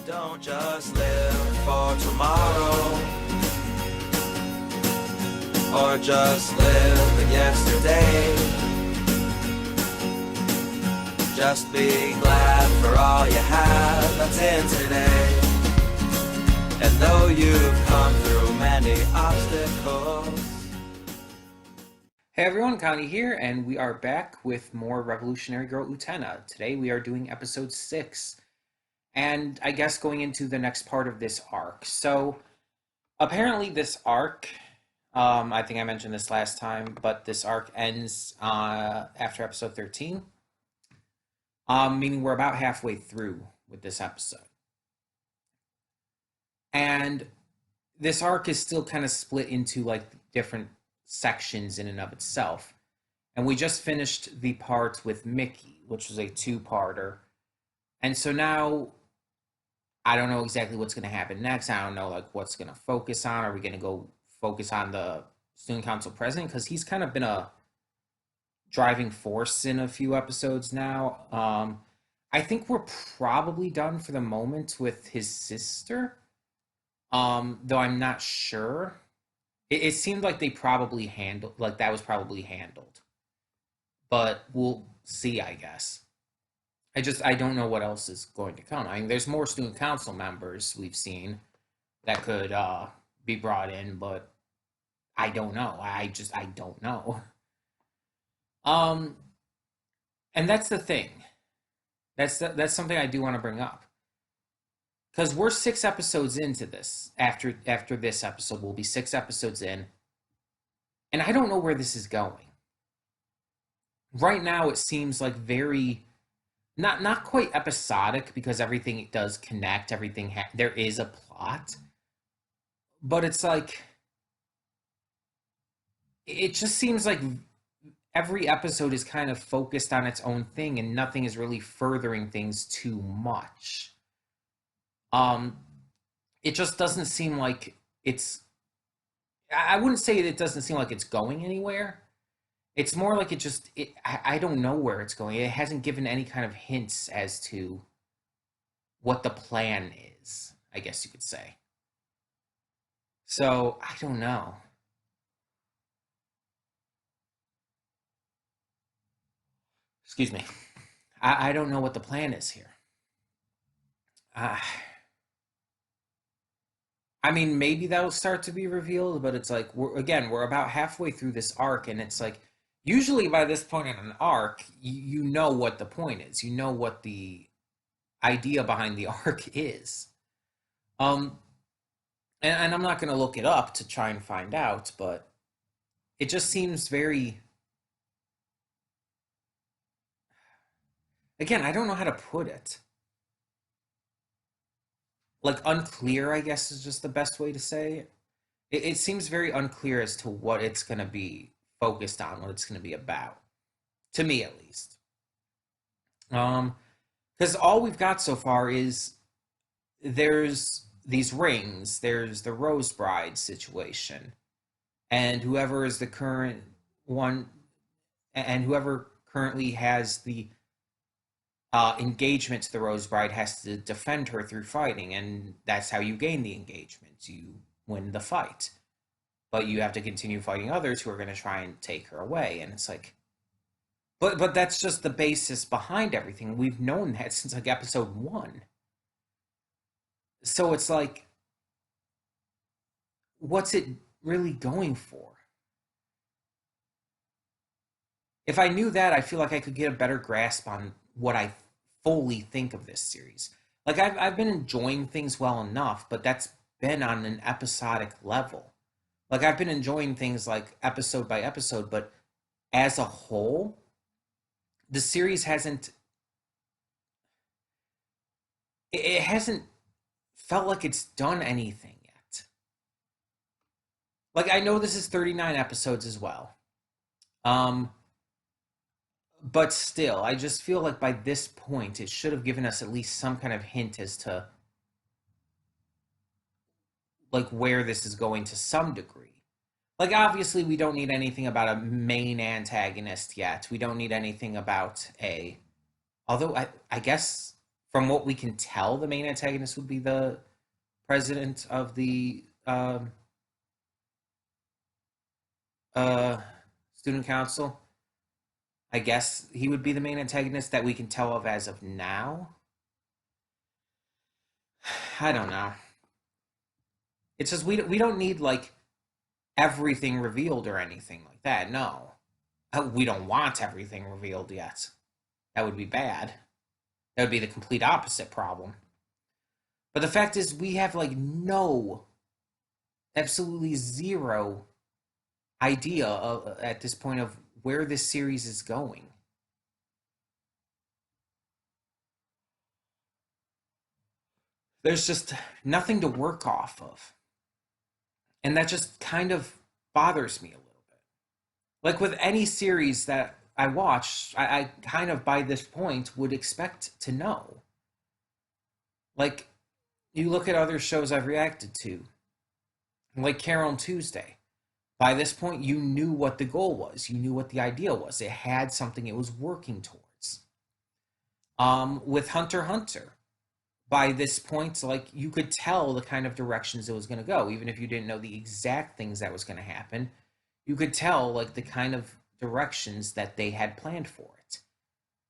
Don't just live for tomorrow, or just live in yesterday. Just be glad for all you have that's in today. And though you've come through many obstacles. Hey everyone, Connie here, and we are back with more Revolutionary Girl Utena. Today we are doing episode 6, and I guess going into the next part of this arc. So, apparently this arc, I think I mentioned this last time, but this arc ends after episode 13. Meaning we're about halfway through with this episode. And this arc is still kind of split into like different sections in and of itself. And we just finished the part with Mickey, which was a two-parter. And so now I don't know exactly what's going to happen next. I don't know like what's going to focus on. Are we going to go focus on the student council president? Because he's kind of been a driving force in a few episodes now. I think we're probably done for the moment with his sister. Though I'm not sure. It seemed like they probably handled, like that was probably handled. But we'll see, I guess. I don't know what else is going to come. I mean, there's more student council members we've seen that could be brought in, but I don't know. I don't know. And that's the thing. That's something I do want to bring up. Because we're 6 episodes into this. After this episode, we'll be 6 episodes in. And I don't know where this is going. Right now, it seems like very... Not quite episodic, because everything does connect. There is a plot. But it's like... It just seems like every episode is kind of focused on its own thing, and nothing is really furthering things too much. It just doesn't seem like it's... I wouldn't say it doesn't seem like it's going anywhere. It's more like I don't know where it's going. It hasn't given any kind of hints as to what the plan is, I guess you could say. So, I don't know. Excuse me. I don't know what the plan is here. I mean, maybe that'll start to be revealed, but it's like, we're about halfway through this arc, and it's like, usually by this point in an arc, you know what the point is. You know what the idea behind the arc is. And I'm not going to look it up to try and find out, but it just seems very... Again, I don't know how to put it. Like, unclear, I guess, is just the best way to say it. It seems very unclear as to what it's going to be focused on, what it's going to be about. To me, at least. Because all we've got so far is there's these rings, there's the Rose Bride situation, and whoever is the current one, and whoever currently has the engagement to the Rose Bride has to defend her through fighting, and that's how you gain the engagement. You win the fight. But you have to continue fighting others who are going to try and take her away, and it's like... But that's just the basis behind everything. We've known that since, like, episode 1. So it's like... What's it really going for? If I knew that, I feel like I could get a better grasp on what I fully think of this series. Like, I've been enjoying things well enough, but that's been on an episodic level. Like, I've been enjoying things like episode by episode, but as a whole, the series hasn't... It hasn't felt like it's done anything yet. Like, I know this is 39 episodes as well. But still, I just feel like by this point, it should have given us at least some kind of hint as to, like, where this is going to some degree. Like, obviously, we don't need anything about a main antagonist yet. We don't need anything about a... Although, I guess from what we can tell, the main antagonist would be the president of the uh, student council. I guess he would be the main antagonist that we can tell of as of now. I don't know. It's just we don't need like everything revealed or anything like that. No, we don't want everything revealed yet. That would be bad. That would be the complete opposite problem. But the fact is, we have like no, absolutely zero idea at this point of where this series is going. There's just nothing to work off of. And that just kind of bothers me a little bit. Like with any series that I watch, I kind of by this point would expect to know. Like, you look at other shows I've reacted to, like Carol and Tuesday. By this point, you knew what the goal was. You knew what the idea was. It had something it was working towards. With Hunter x Hunter, by this point, like you could tell the kind of directions it was going to go, even if you didn't know the exact things that was going to happen. You could tell like the kind of directions that they had planned for it.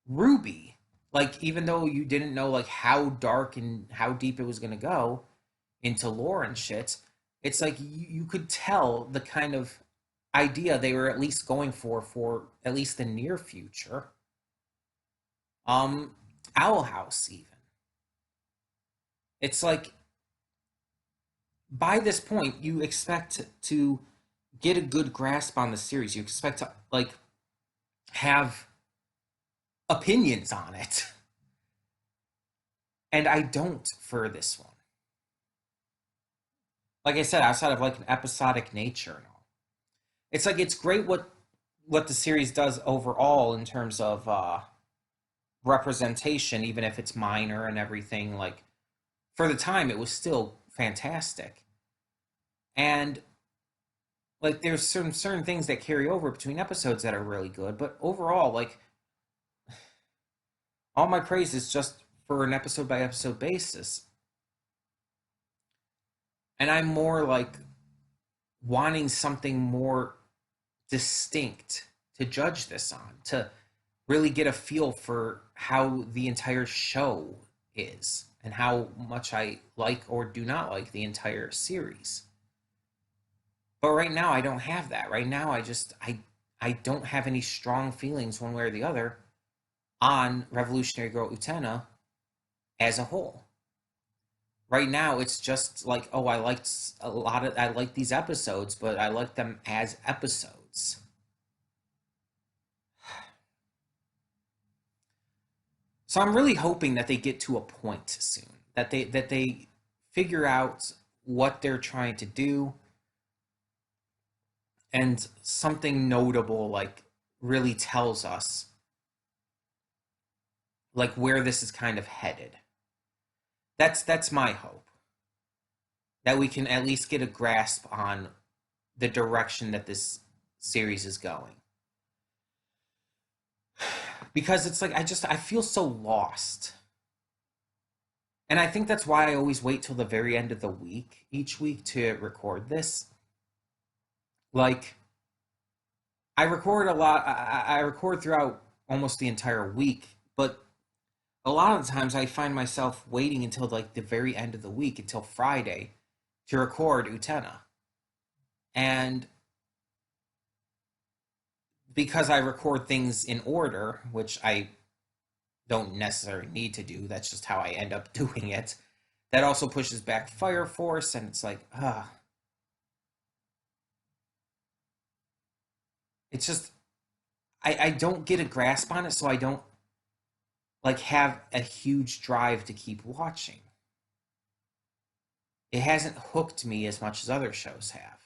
Ruby, like even though you didn't know like how dark and how deep it was going to go into lore and shit, it's like you could tell the kind of idea they were at least going for at least the near future. Owl House, even. It's like by this point you expect to get a good grasp on the series. You expect to like have opinions on it. And I don't for this one. Like I said, outside of like an episodic nature and all. It's like it's great what the series does overall in terms of representation, even if it's minor and everything. Like for the time, it was still fantastic. And like there's certain things that carry over between episodes that are really good, but overall, like all my praise is just for an episode by episode basis. And I'm more like wanting something more distinct to judge this on, to really get a feel for how the entire show is and how much I like or do not like the entire series. But right now I don't have that. Right now I don't have any strong feelings one way or the other on Revolutionary Girl Utena as a whole. Right now it's just like, oh, I like these episodes, but I like them as episodes. So I'm really hoping that they get to a point soon, that they figure out what they're trying to do, and something notable like really tells us like where this is kind of headed. That's my hope. That we can at least get a grasp on the direction that this series is going. Because it's like I feel so lost. And I think that's why I always wait till the very end of the week each week to record this. Like I record a lot. I record throughout almost the entire week, but a lot of the times I find myself waiting until like the very end of the week, until Friday, to record Utena. And because I record things in order, which I don't necessarily need to do, that's just how I end up doing it. That also pushes back Fire Force, and it's like, it's just I don't get a grasp on it, so I don't like have a huge drive to keep watching. It hasn't hooked me as much as other shows have.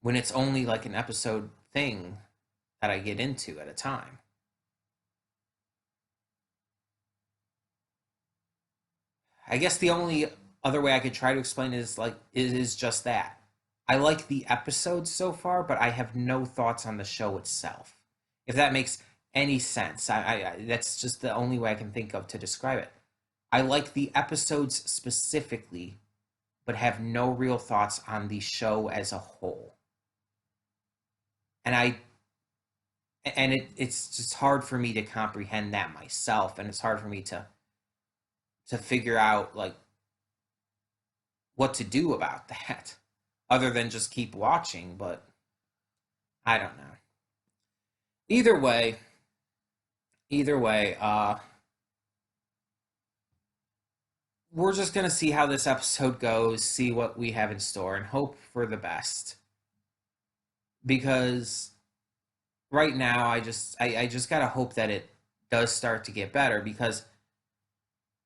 When it's only like an episode thing that I get into at a time. I guess the only other way I could try to explain it is like it is just that. I like the episodes so far, but I have no thoughts on the show itself. If that makes any sense. That's just the only way I can think of to describe it. I like the episodes specifically, but have no real thoughts on the show as a whole. And it's just hard for me to comprehend that myself, and it's hard for me to figure out like what to do about that other than just keep watching, but I don't know. Either way, either way, we're just gonna see how this episode goes, see what we have in store, and hope for the best. Because right now, I just gotta hope that it does start to get better. Because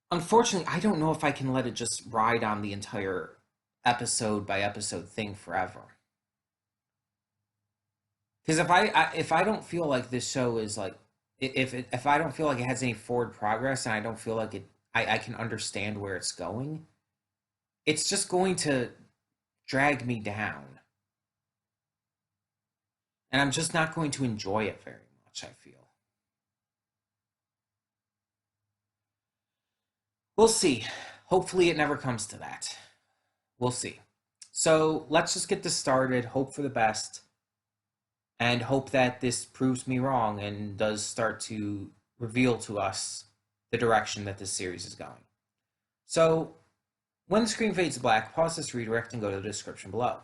unfortunately, I don't know if I can let it just ride on the entire episode by episode thing forever. Because if I don't feel like this show is like, if I don't feel like it has any forward progress, and I don't feel like I can understand where it's going, it's just going to drag me down, and I'm just not going to enjoy it very much, I feel. We'll see. Hopefully it never comes to that. We'll see. So let's just get this started, hope for the best, and hope that this proves me wrong and does start to reveal to us the direction that this series is going. So, when the screen fades to black, pause this redirect and go to the description below.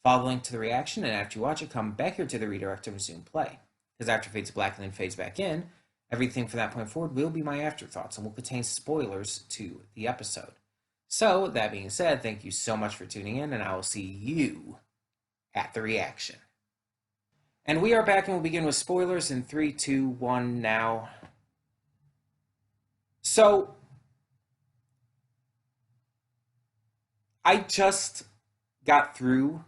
Follow the link to the reaction, and after you watch it, come back here to the redirect and resume play. Because after it fades to black and then fades back in, everything from that point forward will be my afterthoughts and will contain spoilers to the episode. So, that being said, thank you so much for tuning in, and I will see you at the reaction. And we are back, and we'll begin with spoilers in 3, 2, 1 now. So, I just got through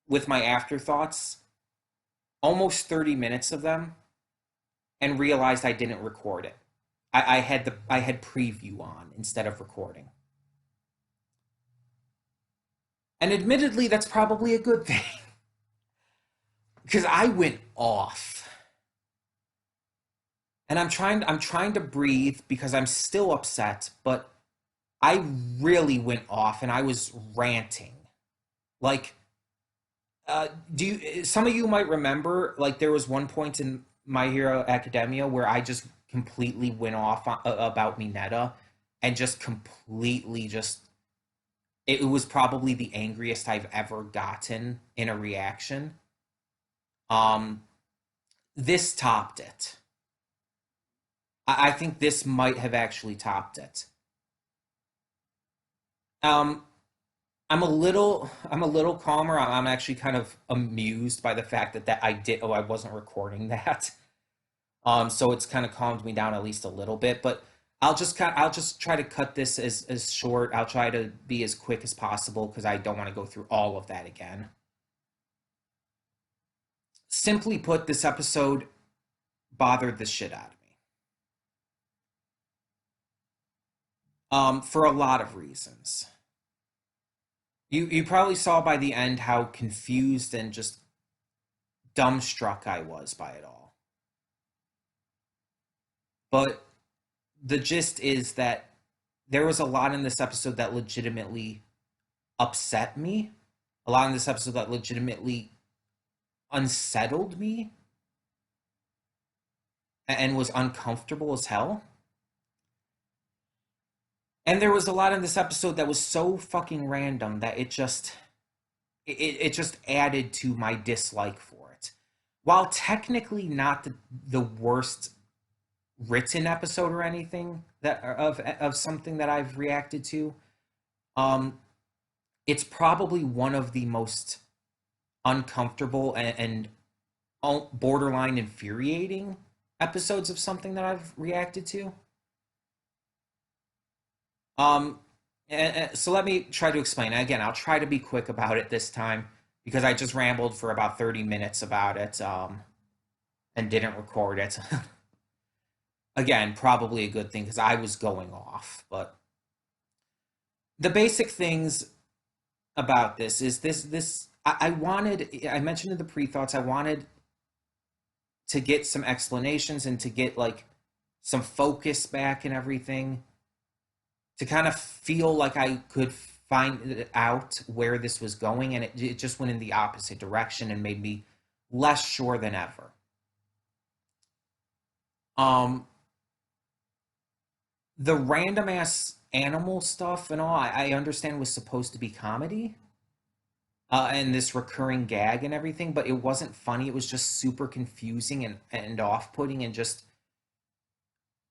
with my afterthoughts, almost 30 minutes of them, and realized I didn't record it. I had preview on instead of recording. And admittedly, that's probably a good thing. Because I went off. And I'm trying to breathe because I'm still upset, but I really went off and I was ranting. Like, some of you might remember, like, there was one point in My Hero Academia where I just completely went off about Mineta, and just completely it was probably the angriest I've ever gotten in a reaction. This topped it. I think this might have actually topped it. I'm a little calmer. I'm actually kind of amused by the fact that I wasn't recording that. So it's kind of calmed me down at least a little bit, but I'll just try to cut this as short. I'll try to be as quick as possible because I don't want to go through all of that again. Simply put, this episode bothered the shit out of me. For a lot of reasons. You probably saw by the end how confused and just dumbstruck I was by it all. But the gist is that there was a lot in this episode that legitimately upset me. A lot in this episode that legitimately unsettled me and was uncomfortable as hell. And there was a lot in this episode that was so fucking random that it just added to my dislike for it. While technically not the worst written episode or anything that of something that I've reacted to, it's probably one of the most uncomfortable and borderline infuriating episodes of something that I've reacted to. So let me try to explain. Again, I'll try to be quick about it this time because I just rambled for about 30 minutes about it, and didn't record it. Again, probably a good thing because I was going off. But the basic things about this is this I mentioned in the pre-thoughts, I wanted to get some explanations and to get like some focus back and everything, to kind of feel like I could find out where this was going, and it just went in the opposite direction and made me less sure than ever. Um, the random ass animal stuff and all, I understand was supposed to be comedy, and this recurring gag and everything, but it wasn't funny. It was just super confusing and off putting, and just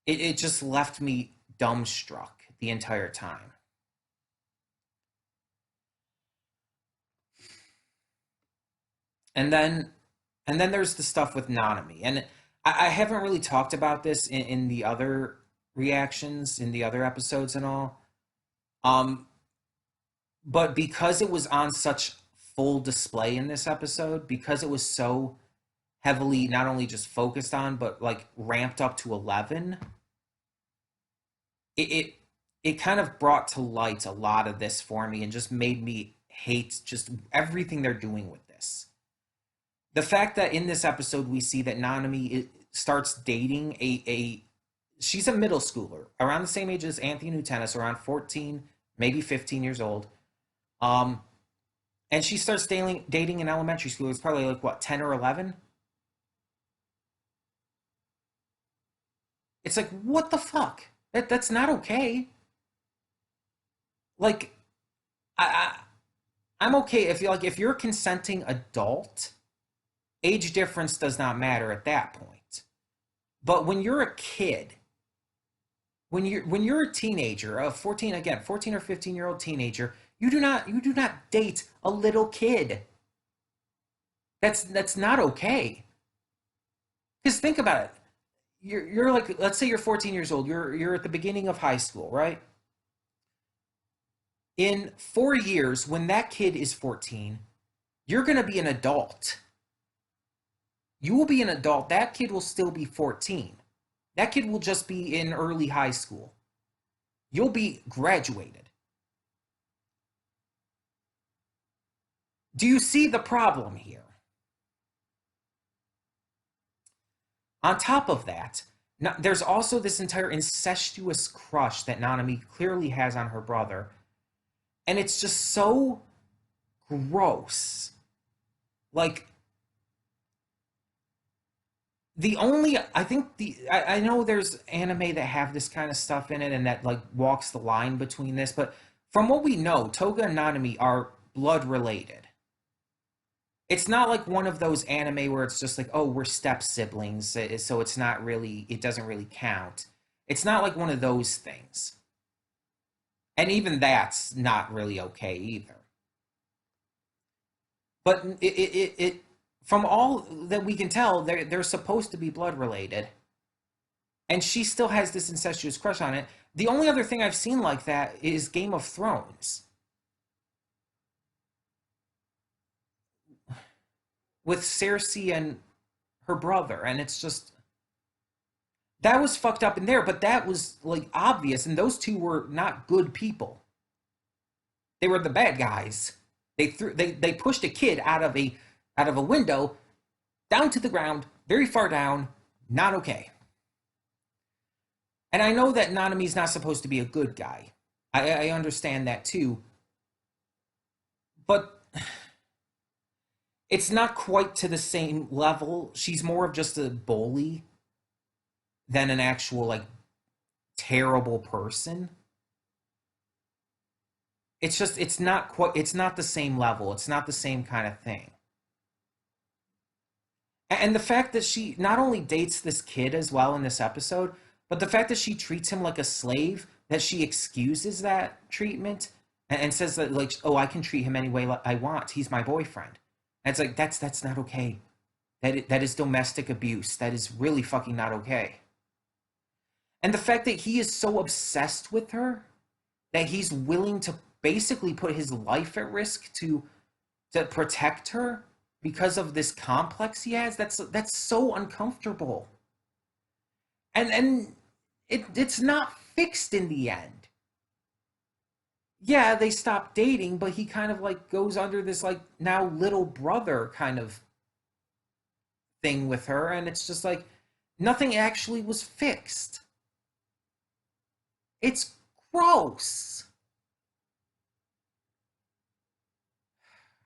it just left me dumbstruck the entire time. And then and then there's the stuff with Nanami. And I haven't really talked about this in the other reactions, in the other episodes and all. Um, but because it was on such full display in this episode, because it was so heavily not only just focused on, but like ramped up to 11, it it, it kind of brought to light a lot of this for me and just made me hate just everything they're doing with this. The fact that in this episode we see that Nanami starts dating a she's a middle schooler around the same age as Anthony and Utena, so around 14, maybe 15 years old. Um, and she starts dating an elementary schooler. It's probably like what, 10 or 11? It's like, what the fuck? That's not okay. Like, I I'm okay if you're a consenting adult, age difference does not matter at that point. But when you're a kid, when you're a teenager, a 14, again, 14 or 15-year-old teenager, you do not date a little kid. That's not okay. Because think about it. You're like, let's say you're 14 years old. You're at the beginning of high school, right? In 4 years, when that kid is 14, you're going to be an adult. You will be an adult. That kid will still be 14. That kid will just be in early high school. You'll be graduated. Do you see the problem here? On top of that, there's also this entire incestuous crush that Nanami clearly has on her brother. And it's just so gross. Like, I know there's anime that have this kind of stuff in it and that like walks the line between this, but from what we know, Toga and Nanami are blood related. It's not like one of those anime where it's just like, oh, we're step siblings, so it's not really, it doesn't really count. It's not like one of those things. And even that's not really okay either. But from all that we can tell, they're supposed to be blood related. And she still has this incestuous crush on it. The only other thing I've seen like that is Game of Thrones, with Cersei and her brother, and it's just, that was fucked up in there, but that was like obvious, and those two were not good people. They were the bad guys. They pushed a kid out of a window down to the ground, very far down. Not okay. And I know that Nanami's not supposed to be a good guy. I understand that too. But it's not quite to the same level. She's more of just a bully than an actual like terrible person. It's not the same level. It's not the same kind of thing. And the fact that she not only dates this kid as well in this episode, but the fact that she treats him like a slave, that she excuses that treatment and says that like, oh, I can treat him any way I want. He's my boyfriend. And it's like, that's not okay. That is domestic abuse. That is really fucking not okay. And the fact that he is so obsessed with her that he's willing to basically put his life at risk to protect her because of this complex he has, that's so uncomfortable. And it's not fixed in the end. Yeah, they stop dating, but he kind of like goes under this like now little brother kind of thing with her, and it's just like nothing actually was fixed. It's gross.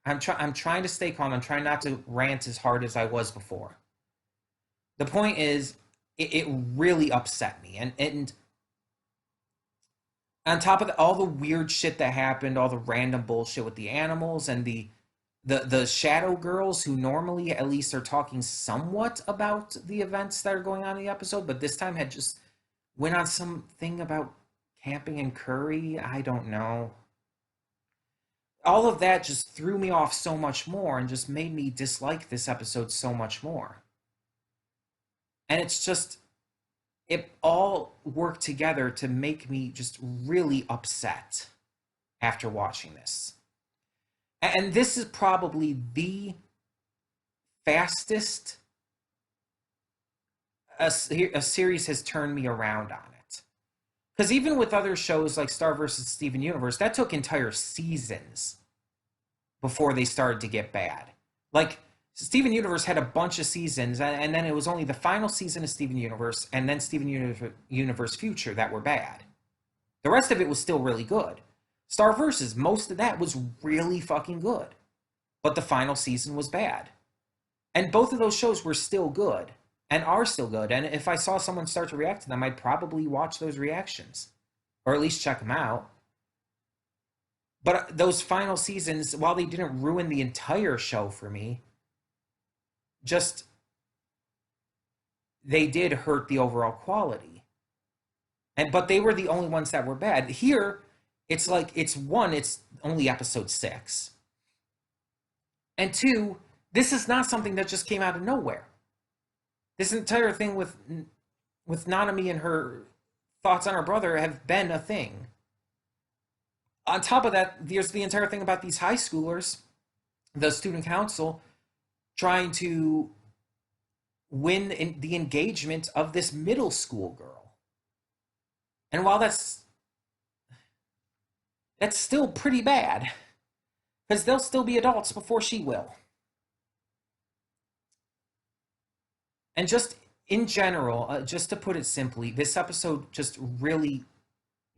I'm trying to stay calm. I'm trying not to rant as hard as I was before. The point is, it really upset me, and on top of all the weird shit that happened, all the random bullshit with the animals and the shadow girls who normally at least are talking somewhat about the events that are going on in the episode, but this time had just went on something about camping in Curry. I don't know. All of that just threw me off so much more and just made me dislike this episode so much more. And it's just, it all worked together to make me just really upset after watching this. And this is probably the fastest a series has turned me around on it. Because even with other shows like Star vs. Steven Universe, that took entire seasons before they started to get bad. Like, Steven Universe had a bunch of seasons, and then it was only the final season of Steven Universe and then Steven Universe Future that were bad. The rest of it was still really good. Star vs. most of that was really fucking good. But the final season was bad. And both of those shows were still good and are still good. And if I saw someone start to react to them, I'd probably watch those reactions or at least check them out. But those final seasons, while they didn't ruin the entire show for me, just they did hurt the overall quality. But they were the only ones that were bad. Here, it's like it's only episode 6. And 2, this is not something that just came out of nowhere. This entire thing with Nanami and her thoughts on her brother have been a thing. On top of that, there's the entire thing about these high schoolers, the student council, trying to win the engagement of this middle school girl. And while that's still pretty bad, because they'll still be adults before she will. And just in general, just to put it simply, this episode just really,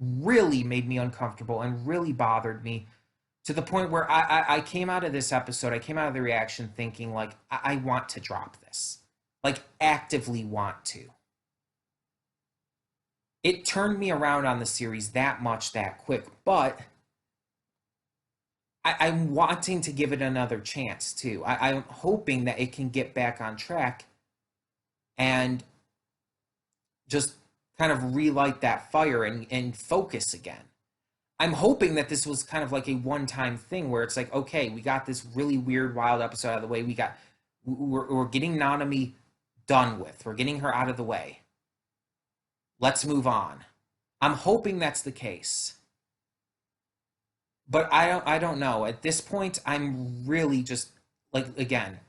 really made me uncomfortable and really bothered me, to the point where I came out of this episode, I came out of the reaction thinking, like, I want to drop this. Like, actively want to. It turned me around on the series that much, that quick. But I'm wanting to give it another chance, too. I'm hoping that it can get back on track and just kind of relight that fire and focus again. I'm hoping that this was kind of like a one-time thing where it's like, okay, we got this really weird, wild episode out of the way. We're getting Nanami done with. We're getting her out of the way. Let's move on. I'm hoping that's the case. But I don't know. At this point, I'm really just, like, again,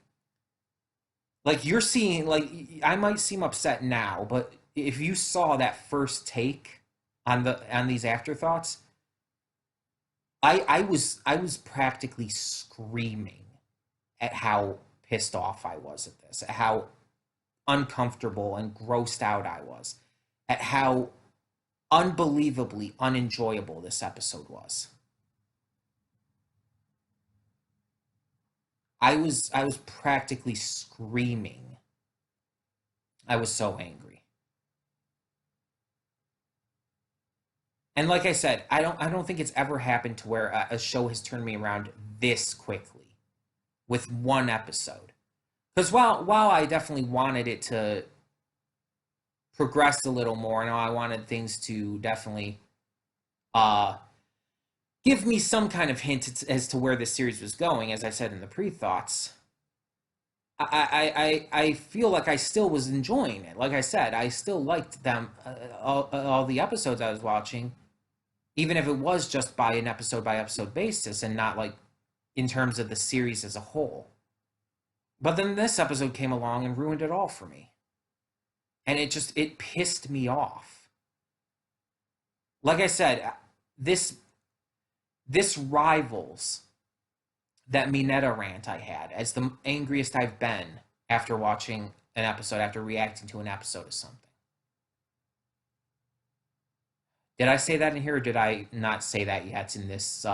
like, you're seeing, like, I might seem upset now, but if you saw that first take on these afterthoughts, I was practically screaming at how pissed off I was at this, at how uncomfortable and grossed out I was, at how unbelievably unenjoyable this episode was. I was practically screaming. I was so angry. And like I said, I don't think it's ever happened to where a show has turned me around this quickly with one episode. Because while I definitely wanted it to progress a little more, and I wanted things to definitely give me some kind of hint as to where this series was going, as I said in the pre-thoughts, I feel like I still was enjoying it. Like I said, I still liked them, all the episodes I was watching, even if it was just by an episode-by-episode basis and not, like, in terms of the series as a whole. But then this episode came along and ruined it all for me. And it pissed me off. Like I said, this rivals that Mineta rant I had as the angriest I've been after watching an episode, after reacting to an episode of something. Did I say that in here, or did I not say that yet in this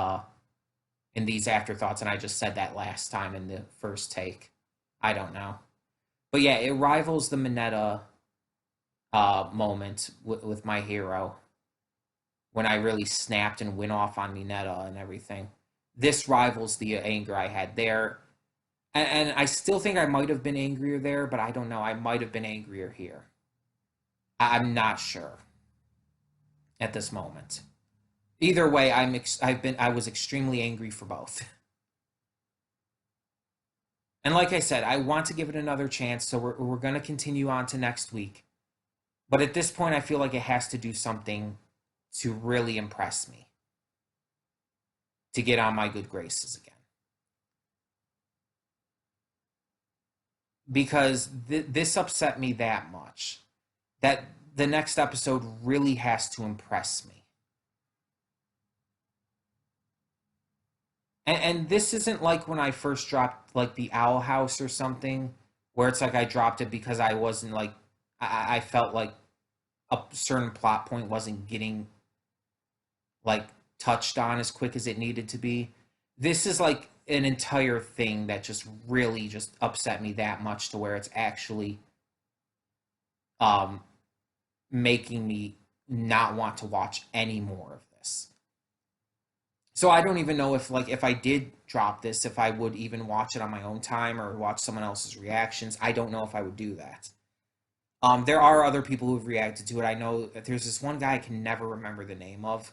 in these afterthoughts, and I just said that last time in the first take? I don't know. But yeah, it rivals the Mineta moment with my hero when I really snapped and went off on Mineta and everything. This rivals the anger I had there. And I still think I might have been angrier there, but I don't know. I might have been angrier here. I'm not sure at this moment. Either way, I was extremely angry for both. And like I said, I want to give it another chance, so we're going to continue on to next week. But at this point, I feel like it has to do something to really impress me, to get on my good graces again. Because this upset me that much that the next episode really has to impress me. And this isn't like when I first dropped like the Owl House or something, where it's like I dropped it because I wasn't like I felt like a certain plot point wasn't getting like touched on as quick as it needed to be. This is like an entire thing that just really just upset me that much to where it's actually um making me not want to watch any more of this. So I don't even know if I did drop this, if I would even watch it on my own time or watch someone else's reactions. I don't know if I would do that. There are other people who've reacted to it. I know that there's this one guy I can never remember the name of.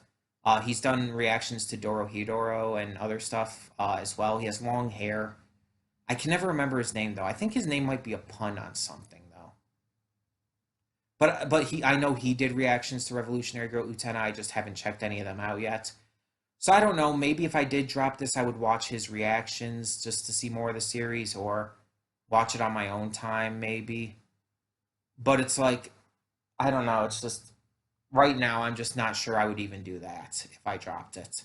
He's done reactions to Dorohedoro and other stuff as well. He has long hair. I can never remember his name though. I think his name might be a pun on something though. But I know he did reactions to Revolutionary Girl Utena. I just haven't checked any of them out yet. So I don't know. Maybe if I did drop this, I would watch his reactions just to see more of the series, or watch it on my own time, maybe. But it's like, I don't know. It's just right now, I'm just not sure I would even do that if I dropped it.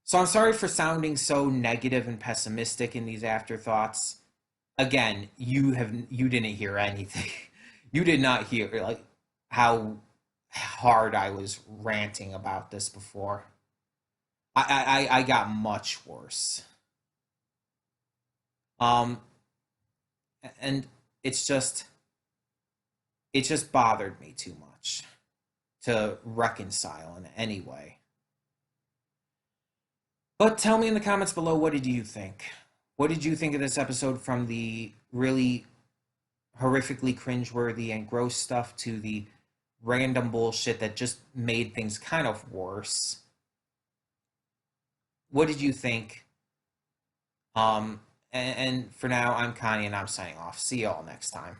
So I'm sorry for sounding so negative and pessimistic in these afterthoughts. Again, you didn't hear anything. You did not hear like how hard I was ranting about this before. I got much worse. Um, and it's just it just bothered me too much to reconcile in any way. But tell me in the comments below, what did you think? What did you think of this episode, from the really horrifically cringeworthy and gross stuff to the random bullshit that just made things kind of worse? What did you think? And for now, I'm Connie and I'm signing off. See y'all next time.